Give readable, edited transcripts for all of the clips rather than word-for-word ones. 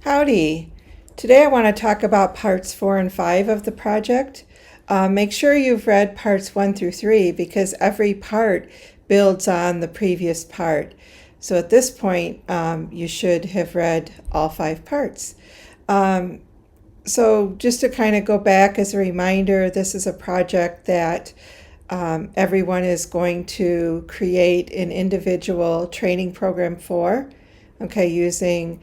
Howdy. Today I want to talk about parts 4 and 5 of the project. Make sure you've read parts 1 through 3 because every part builds on the previous part. So at this point, you should have read all 5 parts. So just to kind of go back as a reminder, this is a project that everyone is going to create an individual training program for, okay, using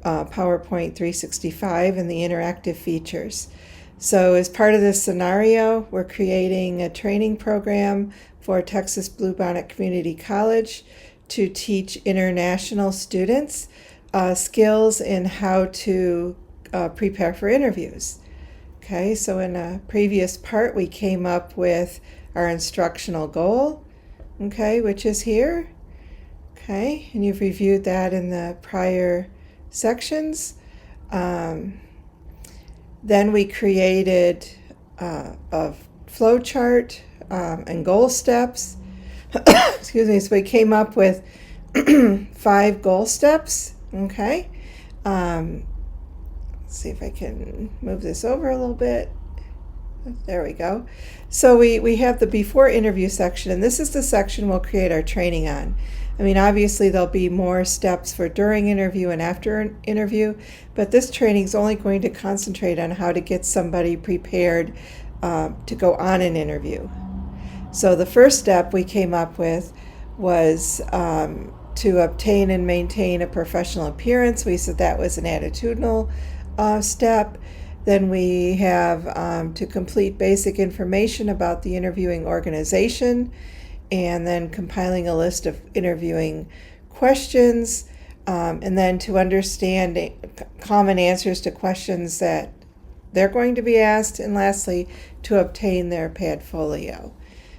PowerPoint 365 and the interactive features. So as part of this scenario, we're creating a training program for Texas Bluebonnet Community College to teach international students skills in how to prepare for interviews. Okay, so in a previous part, we came up with our instructional goal, okay, which is here. Okay, and you've reviewed that in the prior sections. Then we created a flow chart and goal steps. Excuse me. So we came up with 5 goal steps. Okay. Let's see if I can move this over a little bit. There we go. So we have the before interview section, and this is the section we'll create our training on. I mean, obviously there'll be more steps for during interview and after an interview, but this training is only going to concentrate on how to get somebody prepared to go on an interview. So the first step we came up with was to obtain and maintain a professional appearance. We said that was an attitudinal step. Then we have to complete basic information about the interviewing organization, and then compiling a list of interviewing questions, and then to understand common answers to questions that they're going to be asked, and lastly, to obtain their padfolio.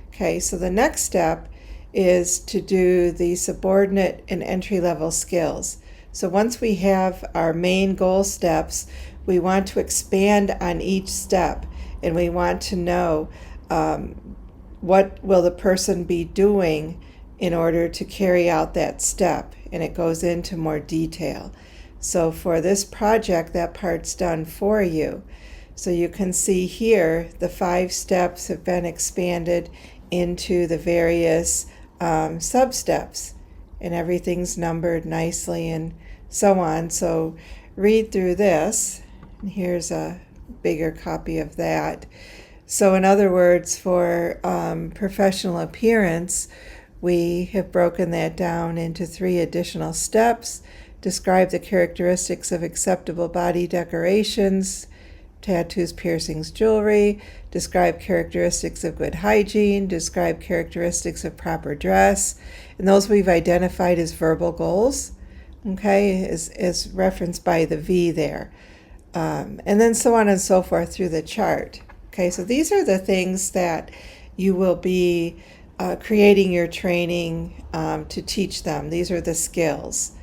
Okay, so the next step is to do the subordinate and entry-level skills. So once we have our main goal steps, we want to expand on each step, and we want to know what will the person be doing in order to carry out that step, and it goes into more detail. So for this project, that part's done for you. So you can see here the 5 steps have been expanded into the various sub-steps, and everything's numbered nicely and so on. So read through this, and here's a bigger copy of that. So in other words, for professional appearance, we have broken that down into 3 additional steps. Describe the characteristics of acceptable body decorations, tattoos, piercings, jewelry. Describe characteristics of good hygiene. Describe characteristics of proper dress. And those we've identified as verbal goals, okay, is referenced by the V there. And then so on and so forth through the chart. Okay, so these are the things that you will be creating your training to teach them. These are the skills.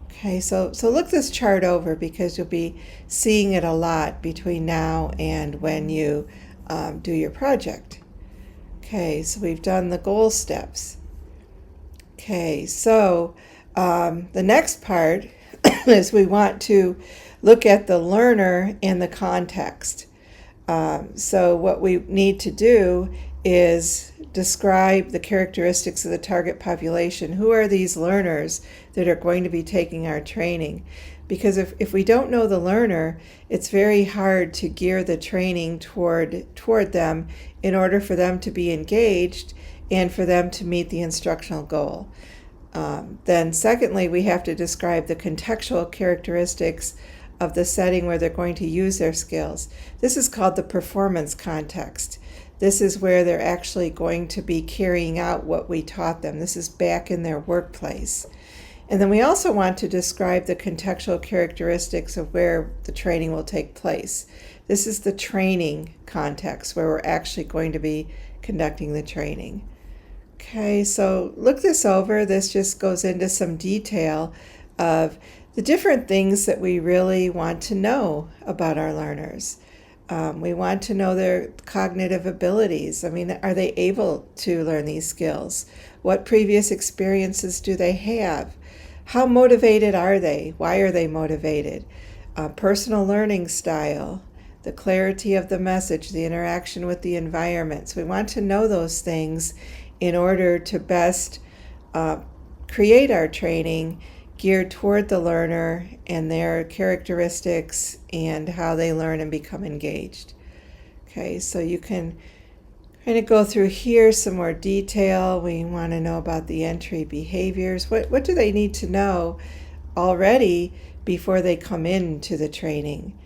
Okay, so look this chart over because you'll be seeing it a lot between now and when you do your project. Okay, so we've done the goal steps. Okay, so the next part is we want to look at the learner and the context. So what we need to do is describe the characteristics of the target population. Who are these learners that are going to be taking our training? Because if we don't know the learner, it's very hard to gear the training toward them in order for them to be engaged and for them to meet the instructional goal. Then secondly, we have to describe the contextual characteristics of the setting where they're going to use their skills. This is called the performance context. This is where they're actually going to be carrying out what we taught them. This is back in their workplace. And then we also want to describe the contextual characteristics of where the training will take place. This is the training context where we're actually going to be conducting the training. Okay, so look this over. This just goes into some detail of the different things that we really want to know about our learners. We want to know their cognitive abilities. I mean, are they able to learn these skills? What previous experiences do they have? How motivated are they? Why are they motivated? personal learning style, the clarity of the message, the interaction with the environment. So we want to know those things in order to best create our training geared toward the learner and their characteristics and how they learn and become engaged. Okay, so you can kind of go through here some more detail. We want to know about the entry behaviors. What do they need to know already before they come into the training?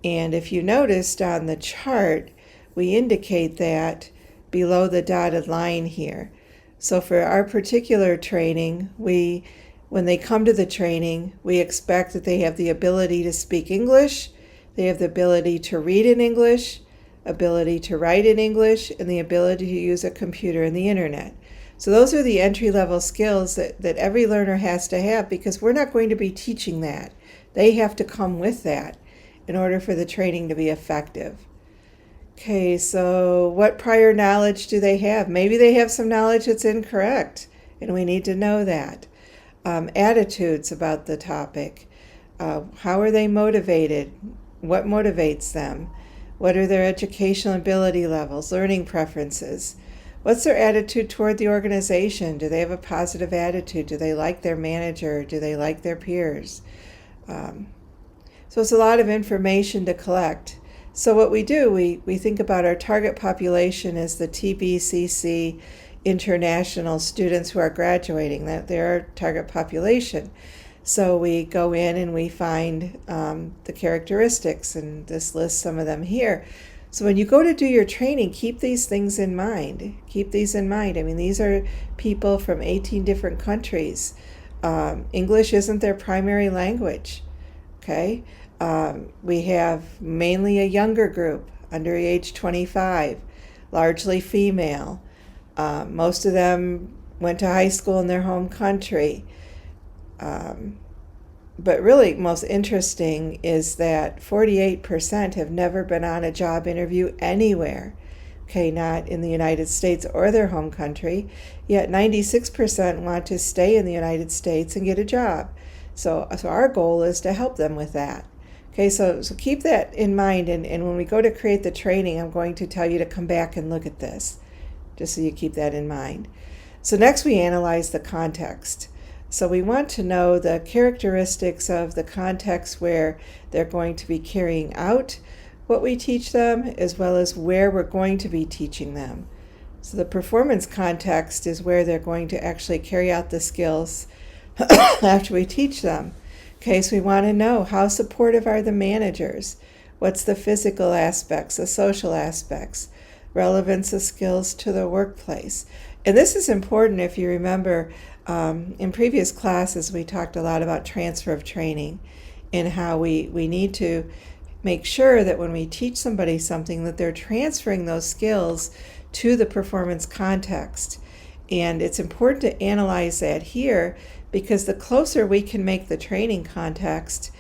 And if you noticed on the chart, we indicate that below the dotted line here. So for our particular training, when they come to the training, we expect that they have the ability to speak English, they have the ability to read in English, ability to write in English, and the ability to use a computer and the internet. So those are the entry-level skills that every learner has to have, because we're not going to be teaching that. They have to come with that in order for the training to be effective. Okay, so what prior knowledge do they have? Maybe they have some knowledge that's incorrect, and we need to know that. Attitudes about the topic. How are they motivated? What motivates them? What are their educational ability levels, learning preferences? What's their attitude toward the organization? Do they have a positive attitude? Do they like their manager? Do they like their peers? So it's a lot of information to collect. So what we do, we think about our target population as the TBCC international students who are graduating. That they're our target population. So we go in and we find the characteristics, and this lists some of them here. So when you go to do your training, keep these things in mind. Keep these in mind. I mean, these are people from 18 different countries. English isn't their primary language, okay? We have mainly a younger group, under age 25, largely female. Most of them went to high school in their home country. But really most interesting is that 48% have never been on a job interview anywhere. Okay, not in the United States or their home country, yet 96% want to stay in the United States and get a job. So our goal is to help them with that. Okay, so keep that in mind, and when we go to create the training, I'm going to tell you to come back and look at this, just so you keep that in mind. So next we analyze the context. So we want to know the characteristics of the context where they're going to be carrying out what we teach them, as well as where we're going to be teaching them. So the performance context is where they're going to actually carry out the skills after we teach them. Okay, so we want to know, how supportive are the managers? What's the physical aspects, the social aspects, relevance of skills to the workplace? And this is important. If you remember, in previous classes, we talked a lot about transfer of training and how we need to make sure that when we teach somebody something, that they're transferring those skills to the performance context. And it's important to analyze that here, because the closer we can make the training context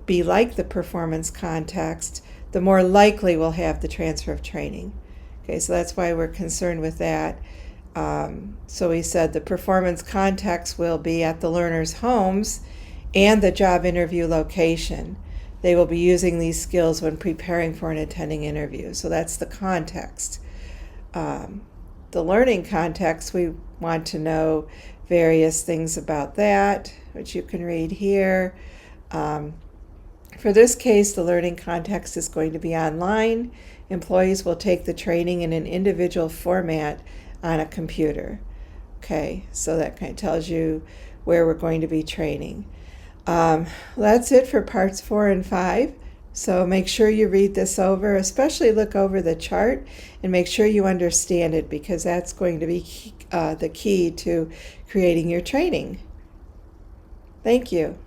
be like the performance context, the more likely we'll have the transfer of training. Okay, so that's why we're concerned with that. So we said the performance context will be at the learner's homes and the job interview location. They will be using these skills when preparing for an attending interview. So that's the context. The learning context, we want to know various things about that, which you can read here. For this case, the learning context is going to be online. Employees will take the training in an individual format on a computer. Okay, so that kind of tells you where we're going to be training. That's it for parts 4 and 5. So make sure you read this over, especially look over the chart and make sure you understand it, because that's going to be the key to creating your training. Thank you.